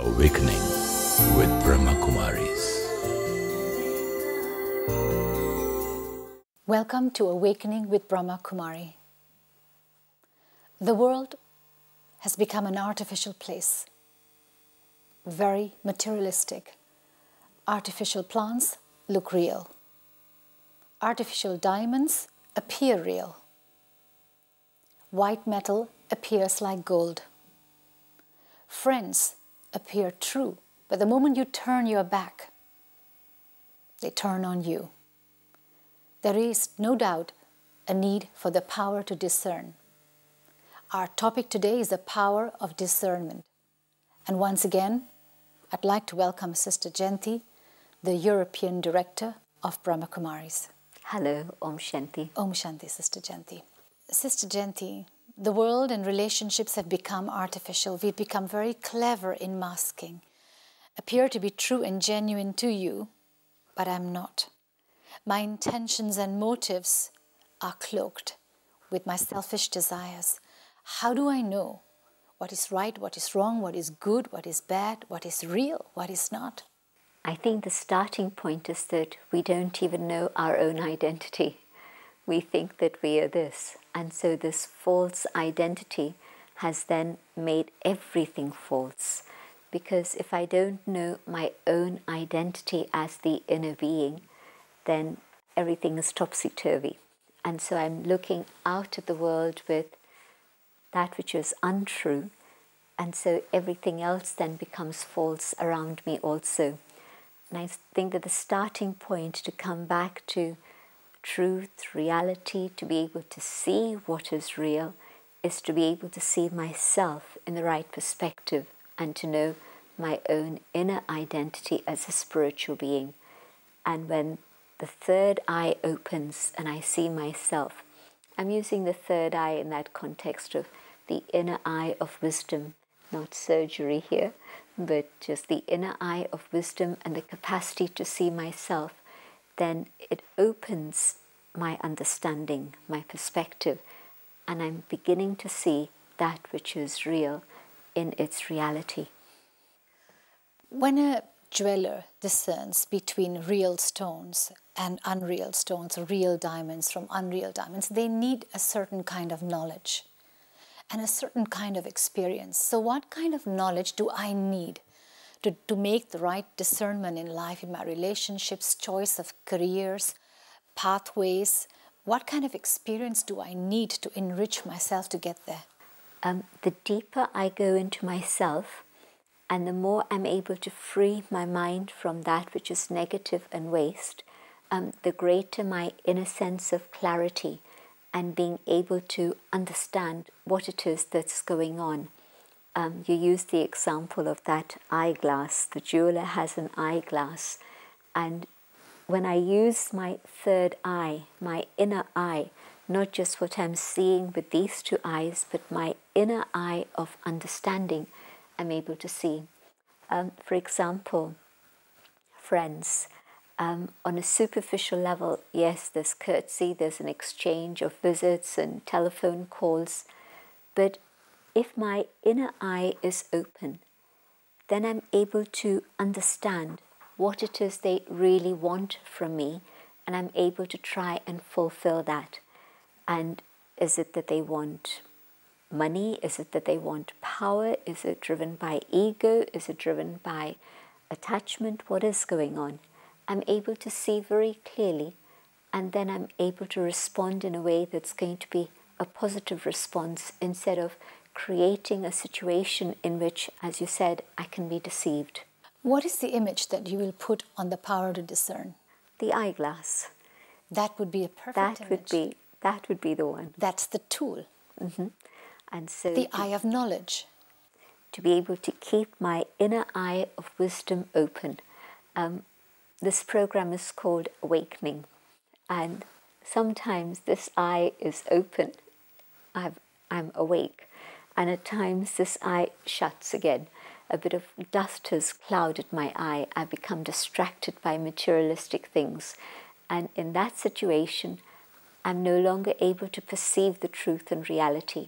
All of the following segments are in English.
Awakening with Brahma Kumaris. Welcome to Awakening with Brahma Kumari. The world has become an artificial place, very materialistic. Artificial plants look real. Artificial diamonds appear real. White metal appears like gold. Friends appear true, but the moment you turn your back, they turn on you. There is no doubt a need for the power to discern. Our topic today is the power of discernment. And once again, I'd like to welcome Sister Jayanti, the European Director of Brahma Kumaris. Hello, Om Shanti. Om Shanti, Sister Jayanti. Sister Jayanti, the world and relationships have become artificial. We've become very clever in masking. Appear to be true and genuine to you, but I'm not. My intentions and motives are cloaked with my selfish desires. How do I know what is right, what is wrong, what is good, what is bad, what is real, what is not? I think the starting point is that we don't even know our own identity. We think that we are this. And so this false identity has then made everything false. Because if I don't know my own identity as the inner being, then everything is topsy-turvy. And so I'm looking out at the world with that which is untrue, and so everything else then becomes false around me also. And I think that the starting point to come back to truth, reality, to be able to see what is real, is to be able to see myself in the right perspective and to know my own inner identity as a spiritual being. And when the third eye opens and I see myself, I'm using the third eye in that context of the inner eye of wisdom, not surgery here, but just the inner eye of wisdom and the capacity to see myself, then it opens my understanding, my perspective, and I'm beginning to see that which is real in its reality. When a jeweler discerns between real stones and unreal stones, or real diamonds from unreal diamonds, they need a certain kind of knowledge and a certain kind of experience. So what kind of knowledge do I need to make the right discernment in life, in my relationships, choice of careers, pathways? What kind of experience do I need to enrich myself to get there? The deeper I go into myself, and the more I'm able to free my mind from that which is negative and waste, the greater my inner sense of clarity and being able to understand what it is that's going on. You use the example of that eyeglass. The jeweler has an eyeglass, and when I use my third eye, my inner eye, not just what I'm seeing with these two eyes, but my inner eye of understanding, I'm able to see. For example, friends, on a superficial level, yes, there's courtesy, there's an exchange of visits and telephone calls, but if my inner eye is open, then I'm able to understand what it is they really want from me, and I'm able to try and fulfill that. And is it that they want money? Is it that they want power? Is it driven by ego? Is it driven by attachment? What is going on? I'm able to see very clearly, and then I'm able to respond in a way that's going to be a positive response instead of creating a situation in which, as you said, I can be deceived. What is the image that you will put on the power to discern? The eyeglass. That would be a perfect image. That would be the one. That's the tool. Mm-hmm. And so the eye of knowledge. To be able to keep my inner eye of wisdom open. This program is called Awakening, and sometimes this eye is open. I'm awake, and at times this eye shuts again. A bit of dust has clouded my eye. I become distracted by materialistic things, and in that situation, I'm no longer able to perceive the truth and reality,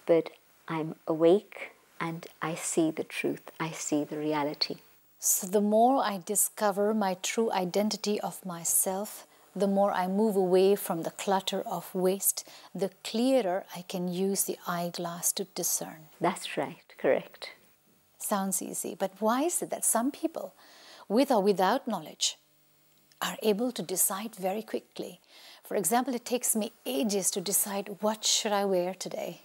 but I'm awake, and I see the truth, I see the reality. So the more I discover my true identity of myself, the more I move away from the clutter of waste, the clearer I can use the eyeglass to discern. That's right, correct. Sounds easy, but why is it that some people, with or without knowledge, are able to decide very quickly? For example, it takes me ages to decide what should I wear today.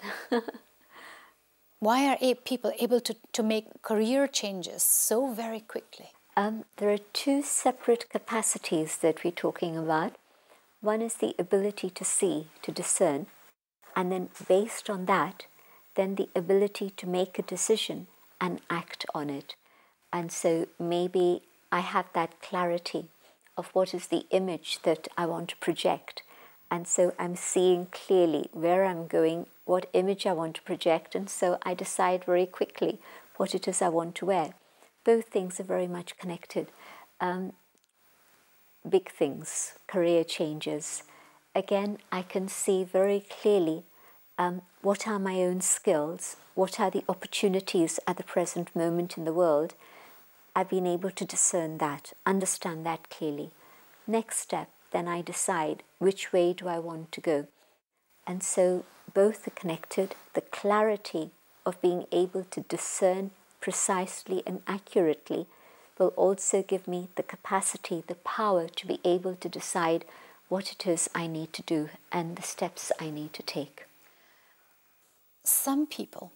Why are people able to make career changes so very quickly? There are two separate capacities that we're talking about. One is the ability to see, to discern, and then based on that, then the ability to make a decision and act on it. And so maybe I have that clarity of what is the image that I want to project. And so I'm seeing clearly where I'm going, what image I want to project, and so I decide very quickly what it is I want to wear. Both things are very much connected. Big things, career changes. Again, I can see very clearly what are my own skills, what are the opportunities at the present moment in the world. I've been able to discern that, understand that clearly. Next step, then I decide which way do I want to go. And so both are connected. The clarity of being able to discern precisely and accurately will also give me the capacity, the power to be able to decide what it is I need to do and the steps I need to take. Some people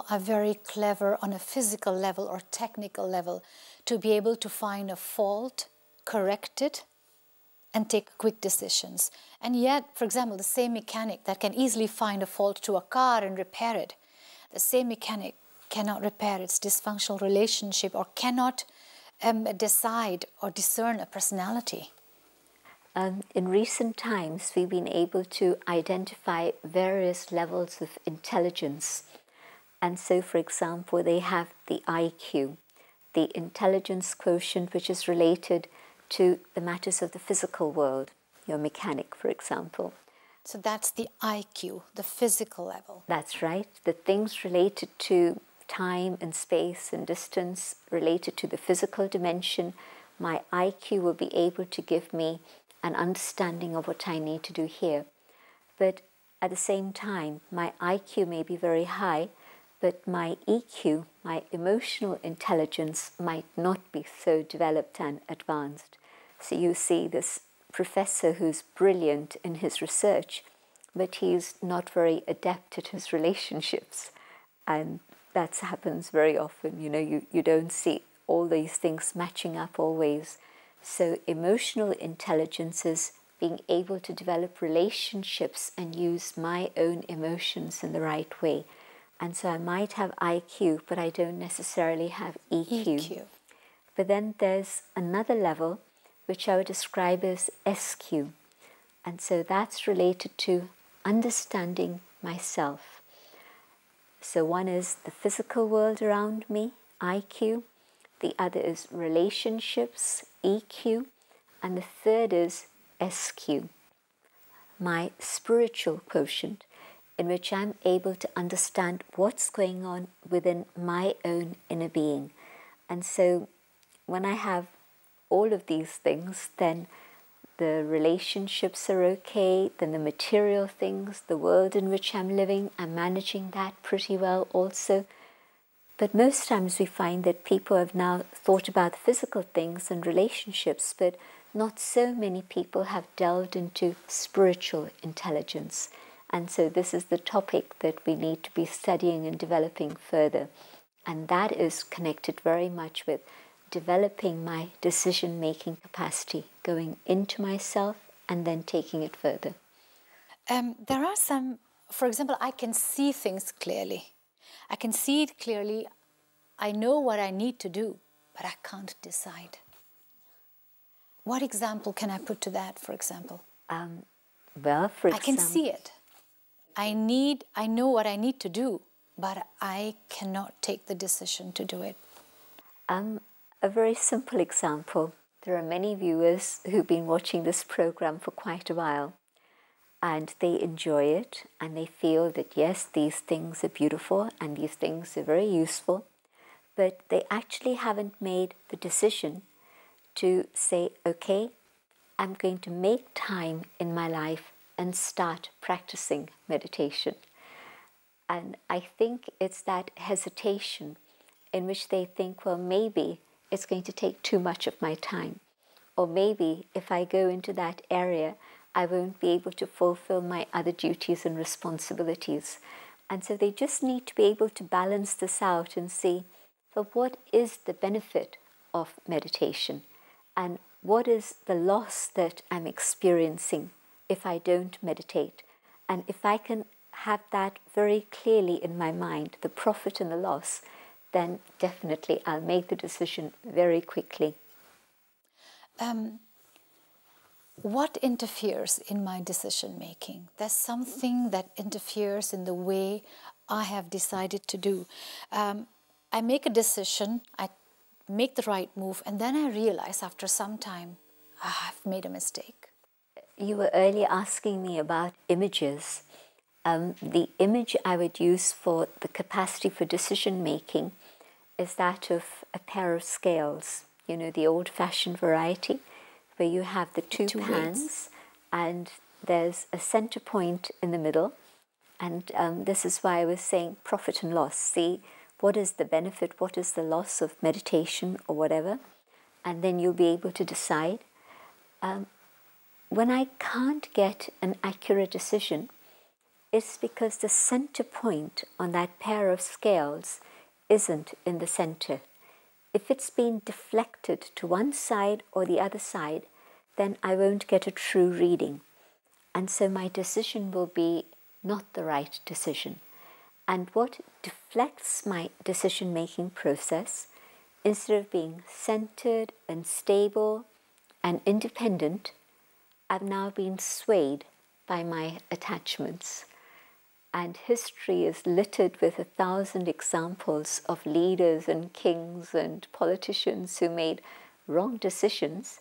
are very clever on a physical level or technical level to be able to find a fault, correct it, and take quick decisions. And yet, for example, the same mechanic that can easily find a fault to a car and repair it, the same mechanic cannot repair its dysfunctional relationship or cannot decide or discern a personality. In recent times, we've been able to identify various levels of intelligence. And so, for example, they have the IQ, the intelligence quotient, which is related to the matters of the physical world, your mechanic, for example. So that's the IQ, the physical level. That's right. The things related to time and space and distance, related to the physical dimension, my IQ will be able to give me an understanding of what I need to do here. But at the same time, my IQ may be very high, but my EQ, my emotional intelligence, might not be so developed and advanced. So you see this professor who's brilliant in his research, but he's not very adept at his relationships. And that happens very often. You don't see all these things matching up always. So emotional intelligence is being able to develop relationships and use my own emotions in the right way. And so I might have IQ, but I don't necessarily have EQ. But then there's another level, which I would describe as SQ. And so that's related to understanding myself. So one is the physical world around me, IQ. The other is relationships, EQ. And the third is SQ, my spiritual quotient, in which I'm able to understand what's going on within my own inner being. And so when I have all of these things, then the relationships are okay, then the material things, the world in which I'm living, I'm managing that pretty well also. But most times we find that people have now thought about physical things and relationships, but not so many people have delved into spiritual intelligence. And so this is the topic that we need to be studying and developing further. And that is connected very much with developing my decision-making capacity, going into myself and then taking it further. There are some, for example, I can see things clearly. I can see it clearly. I know what I need to do, but I can't decide. What example can I put to that, for example? I can see it. I know what I need to do, but I cannot take the decision to do it. A very simple example. There are many viewers who've been watching this program for quite a while. and they enjoy it, and they feel that yes, these things are beautiful and these things are very useful, but they actually haven't made the decision to say, okay, I'm going to make time in my life and start practicing meditation. And I think it's that hesitation in which they think, well, maybe it's going to take too much of my time. Or maybe if I go into that area, I won't be able to fulfill my other duties and responsibilities. And so they just need to be able to balance this out and see, well, what is the benefit of meditation? And what is the loss that I'm experiencing if I don't meditate? And if I can have that very clearly in my mind, the profit and the loss, then definitely I'll make the decision very quickly. What interferes in my decision making? There's something that interferes in the way I have decided to do. I make a decision, I make the right move, and then I realize after some time, I've made a mistake. You were earlier asking me about images. The image I would use for the capacity for decision making is that of a pair of scales, you know, the old-fashioned variety, where you have the two pans and there's a center point in the middle. And this is why I was saying profit and loss. See, what is the benefit, what is the loss of meditation or whatever, and then you'll be able to decide. When I can't get an accurate decision, it's because the center point on that pair of scales isn't in the center. If it's been deflected to one side or the other side, then I won't get a true reading. And so my decision will be not the right decision. And what deflects my decision-making process, instead of being centered and stable and independent, I've now been swayed by my attachments. And history is littered with 1,000 examples of leaders and kings and politicians who made wrong decisions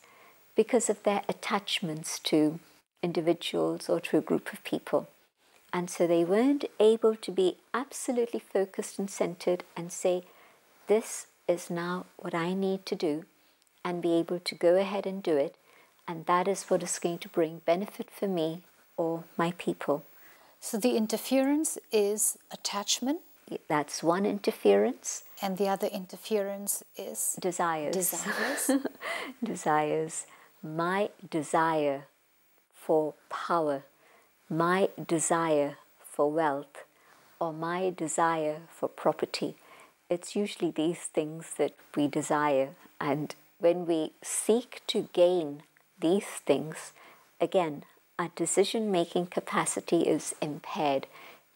because of their attachments to individuals or to a group of people. And so they weren't able to be absolutely focused and centered and say, this is now what I need to do, and be able to go ahead and do it. And that is what is going to bring benefit for me or my people. So the interference is attachment. That's one interference. And the other interference is desires. Desires. Desires. My desire for power, my desire for wealth, or my desire for property. It's usually these things that we desire. And when we seek to gain these things, again, our decision-making capacity is impaired.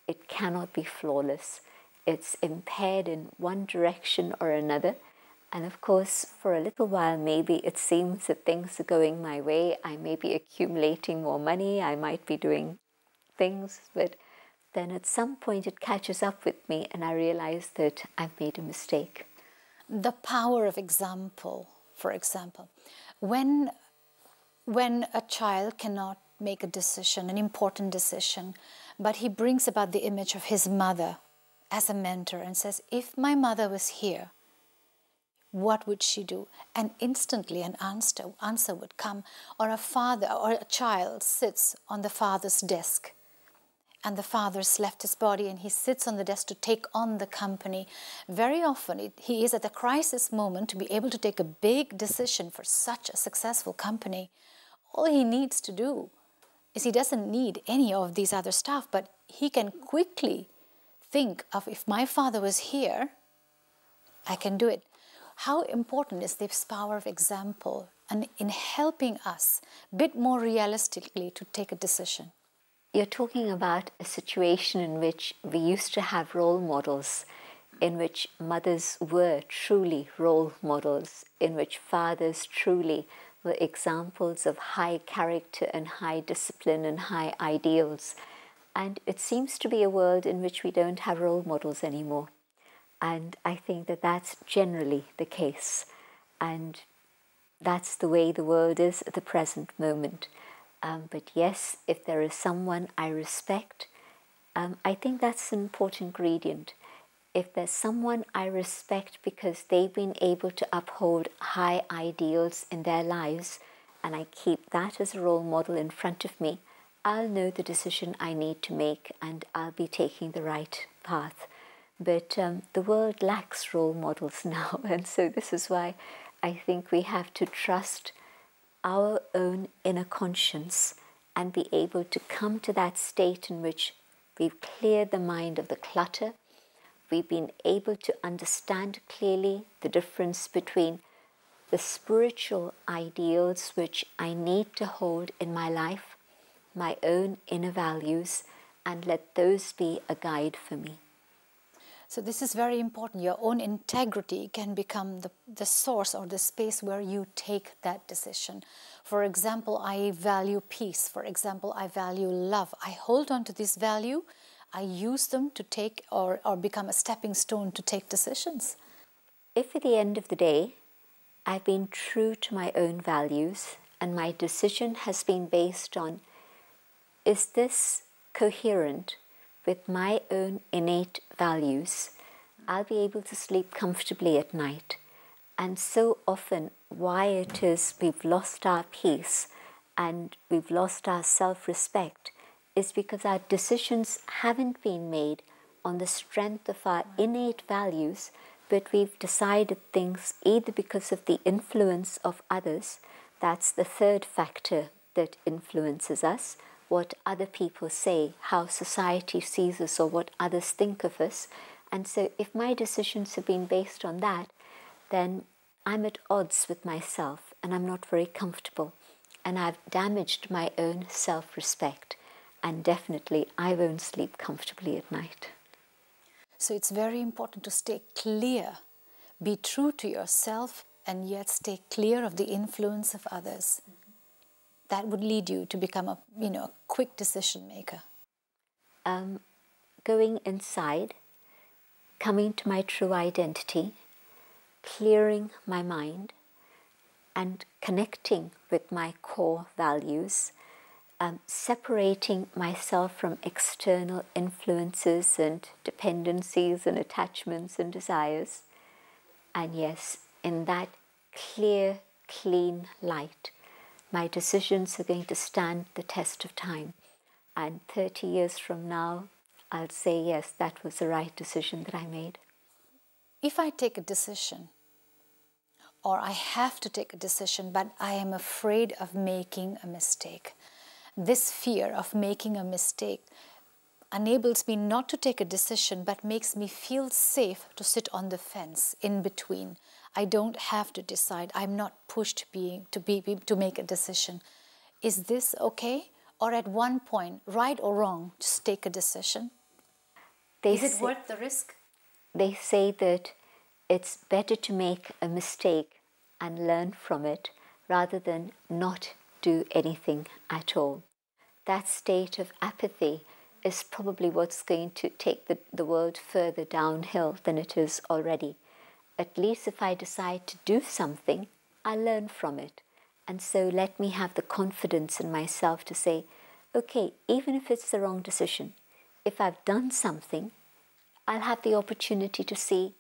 It cannot be flawless. It's impaired in one direction or another. And of course, for a little while, maybe it seems that things are going my way. I may be accumulating more money. I might be doing things. But then at some point, it catches up with me and I realize that I've made a mistake. The power of example, for example. When a child cannot make a decision, an important decision, but he brings about the image of his mother as a mentor and says, if my mother was here, what would she do? And instantly an answer would come. Or a father or a child sits on the father's desk, and the father's left his body and he sits on the desk to take on the company. Very often he is at the crisis moment to be able to take a big decision for such a successful company. All he needs to do is he doesn't need any of these other stuff, but he can quickly think of, if my father was here, I can do it. How important is this power of example and in helping us a bit more realistically to take a decision? You're talking about a situation in which we used to have role models, in which mothers were truly role models, in which fathers truly were examples of high character and high discipline and high ideals. And it seems to be a world in which we don't have role models anymore. And I think that that's generally the case. And that's the way the world is at the present moment. But yes, if there is someone I respect, I think that's an important ingredient. If there's someone I respect because they've been able to uphold high ideals in their lives, and I keep that as a role model in front of me, I'll know the decision I need to make and I'll be taking the right path. But the world lacks role models now, and so this is why I think we have to trust our own inner conscience and be able to come to that state in which we've cleared the mind of the clutter. We've been able to understand clearly the difference between the spiritual ideals which I need to hold in my life, my own inner values, and let those be a guide for me. So this is very important. Your own integrity can become the source or the space where you take that decision. For example, I value peace. For example, I value love. I hold on to this value. I use them to take or become a stepping stone to take decisions. If at the end of the day, I've been true to my own values and my decision has been based on, is this coherent with my own innate values, I'll be able to sleep comfortably at night. And so often why it is we've lost our peace and we've lost our self-respect is because our decisions haven't been made on the strength of our innate values, but we've decided things either because of the influence of others. That's the third factor that influences us, what other people say, how society sees us, or what others think of us. And so if my decisions have been based on that, then I'm at odds with myself and I'm not very comfortable. And I've damaged my own self-respect. And definitely I won't sleep comfortably at night. So it's very important to stay clear, be true to yourself, and yet stay clear of the influence of others. That would lead you to become a quick decision maker. Going inside, coming to my true identity, clearing my mind, and connecting with my core values, separating myself from external influences and dependencies and attachments and desires. And yes, in that clear, clean light, my decisions are going to stand the test of time. And 30 years from now, I'll say, yes, that was the right decision that I made. If I take a decision, or I have to take a decision, but I am afraid of making a mistake, this fear of making a mistake enables me not to take a decision, but makes me feel safe to sit on the fence in between. I don't have to decide. I'm not pushed to make a decision. Is this okay? Or at one point, right or wrong, just take a decision? Is it worth the risk? They say that it's better to make a mistake and learn from it rather than not do anything at all. That state of apathy is probably what's going to take the world further downhill than it is already. At least if I decide to do something, I learn from it. And so let me have the confidence in myself to say, okay, even if it's the wrong decision, if I've done something, I'll have the opportunity to see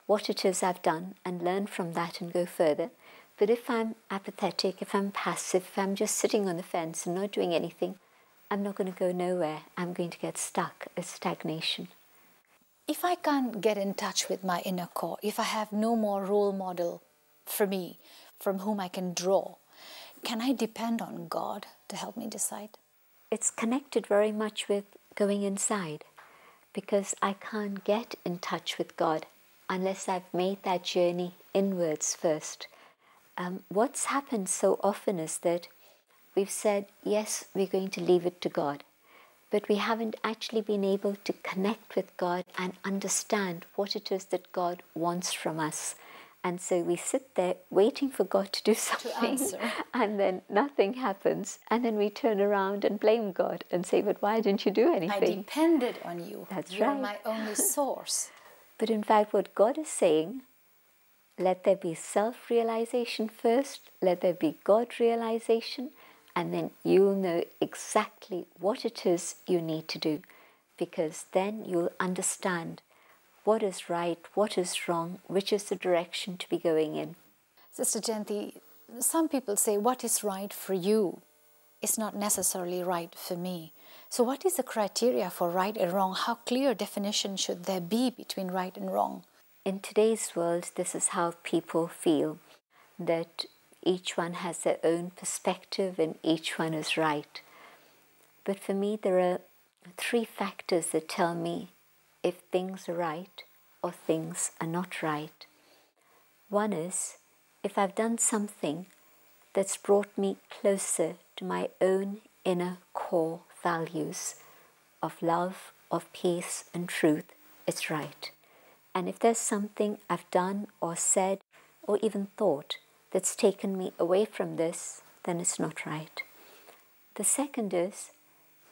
what it is I've done and learn from that and go further. But if I'm apathetic, if I'm passive, if I'm just sitting on the fence and not doing anything, I'm not going to go nowhere. I'm going to get stuck. It's stagnation. If I can't get in touch with my inner core, if I have no more role model for me from whom I can draw, can I depend on God to help me decide? It's connected very much with going inside, because I can't get in touch with God unless I've made that journey inwards first. What's happened so often is that we've said, yes, we're going to leave it to God, but we haven't actually been able to connect with God and understand what it is that God wants from us. And so we sit there waiting for God to do something, and then nothing happens. And then we turn around and blame God and say, but why didn't you do anything? I depended on you. That's You're right. my only source. But in fact, what God is saying, let there be self-realization first, let there be God realization, And then you'll know exactly what it is you need to do, because then you'll understand what is right, what is wrong, which is the direction to be going in. Sister Jayanti, some people say what is right for you is not necessarily right for me. So what is the criteria for right and wrong? How clear definition should there be between right and wrong? In today's world, this is how people feel, that each one has their own perspective and each one is right. But for me, there are 3 factors that tell me if things are right or things are not right. One is, if I've done something that's brought me closer to my own inner core values of love, of peace and truth, it's right. And if there's something I've done or said or even thought that's taken me away from this, then it's not right. The second is,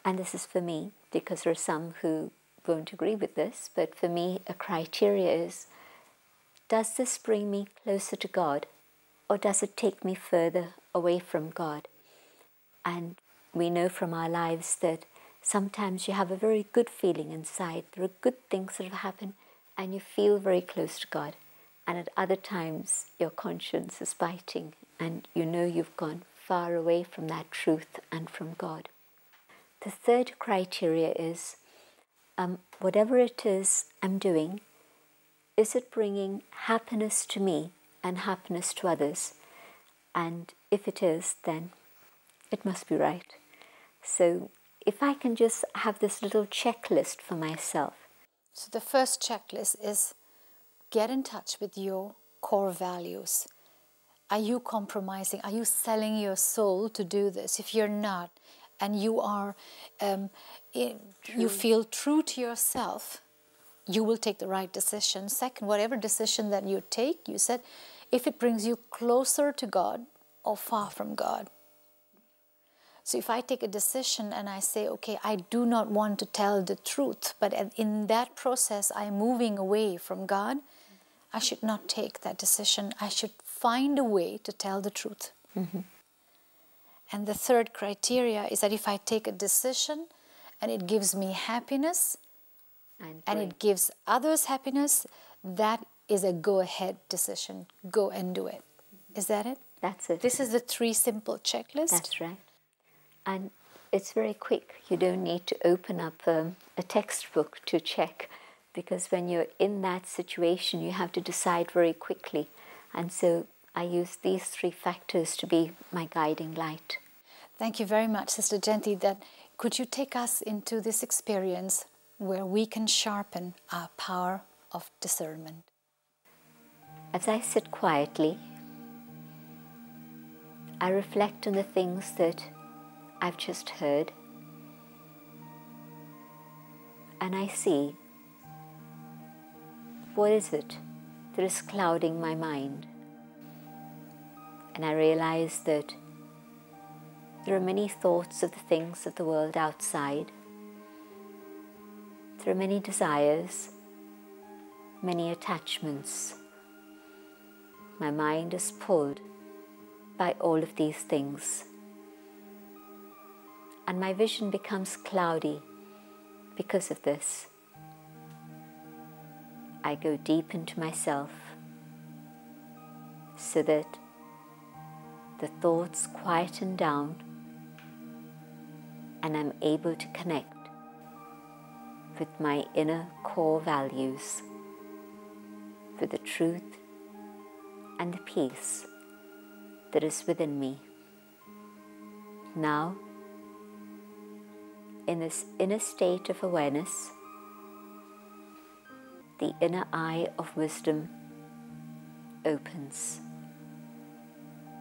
and this is for me, because there are some who won't agree with this, but for me a criteria is, does this bring me closer to God or does it take me further away from God? And we know from our lives that sometimes you have a very good feeling inside. There are good things that have happened and you feel very close to God. And at other times, your conscience is biting and you know you've gone far away from that truth and from God. The third criteria is, whatever it is I'm doing, is it bringing happiness to me and happiness to others? And if it is, then it must be right. So if I can just have this little checklist for myself. So the first checklist is get in touch with your core values. Are you compromising? Are you selling your soul to do this? If you're not, and you are, you feel true to yourself, you will take the right decision. Second, whatever decision that you take, you said, if it brings you closer to God or far from God. So if I take a decision and I say, okay, I do not want to tell the truth, but in that process I'm moving away from God, I should not take that decision. I should find a way to tell the truth. Mm-hmm. And the third criteria is that if I take a decision and it gives me happiness and it gives others happiness, that is a go-ahead decision. Go and do it. Is that it? That's it. This is the 3 simple checklist. That's right. And it's very quick. You don't need to open up a textbook to check, because when you're in that situation, you have to decide very quickly. And so I use these 3 factors to be my guiding light. Thank you very much, Sister Jayanti. Could you take us into this experience where we can sharpen our power of discernment? As I sit quietly, I reflect on the things that I've just heard, and I see, what is it that is clouding my mind? And I realize that there are many thoughts of the things of the world outside. There are many desires, many attachments. My mind is pulled by all of these things. And my vision becomes cloudy because of this. I go deep into myself so that the thoughts quieten down and I'm able to connect with my inner core values, with the truth and the peace that is within me. Now, in this inner state of awareness, the inner eye of wisdom opens,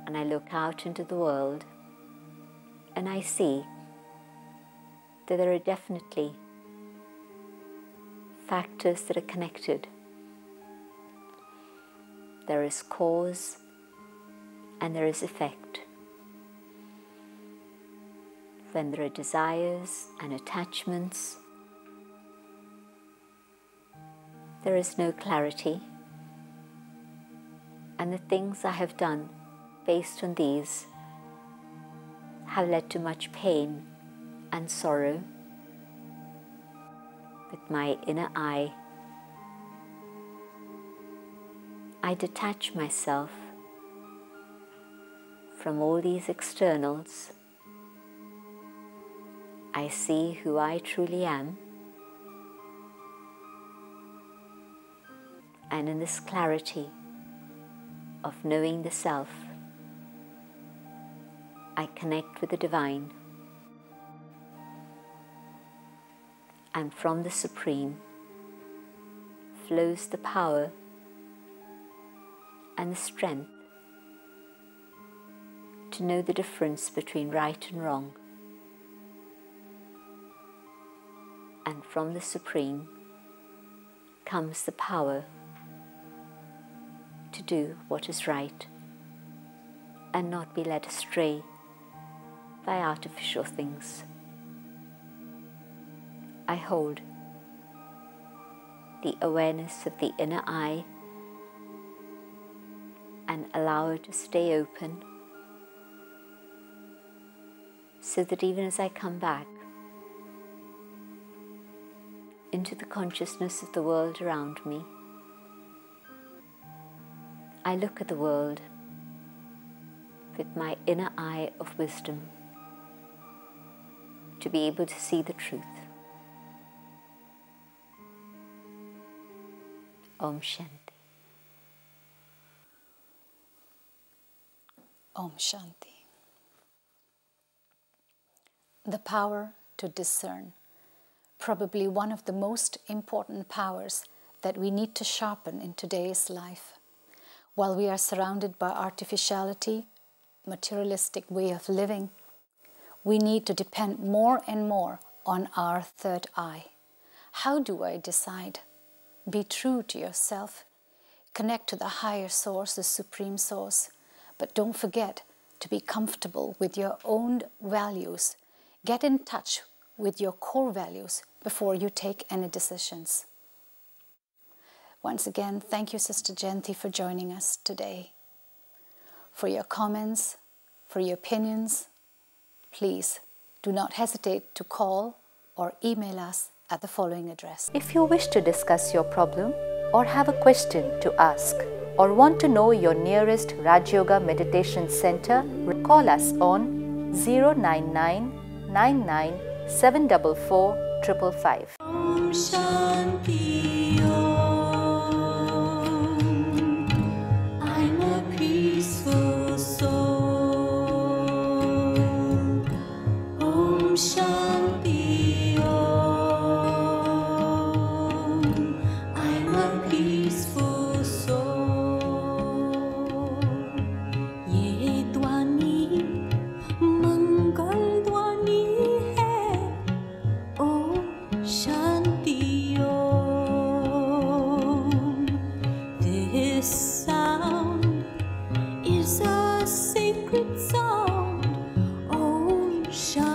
and I look out into the world and I see that there are definitely factors that are connected. There is cause and there is effect. When there are desires and attachments, there is no clarity, and the things I have done based on these have led to much pain and sorrow, with my inner eye, I detach myself from all these externals. I see who I truly am, and in this clarity of knowing the self, I connect with the divine, and from the Supreme flows the power and the strength to know the difference between right and wrong. And from the Supreme comes the power to do what is right and not be led astray by artificial things. I hold the awareness of the inner eye and allow it to stay open, so that even as I come back into the consciousness of the world around me, I look at the world with my inner eye of wisdom to be able to see the truth. Om Shanti. Om Shanti. The power to discern, probably one of the most important powers that we need to sharpen in today's life. While we are surrounded by artificiality, materialistic way of living, we need to depend more and more on our third eye. How do I decide? Be true to yourself. Connect to the higher source, the supreme source. But don't forget to be comfortable with your own values. Get in touch with your core values before you take any decisions. Once again, thank you, Sister Jayanti, for joining us today. For your comments, for your opinions, please do not hesitate to call or email us at the following address. If you wish to discuss your problem or have a question to ask or want to know your nearest Rajyoga Meditation Center, call us on 099 99 744 555. Om Shanti Om. I'm a peaceful soul. Om Shanti Om. I'm a peaceful soul. Ye Dwani Mangal Dwani hai. Om Shanti Om. This sound is a sacred sound. Om Shanti.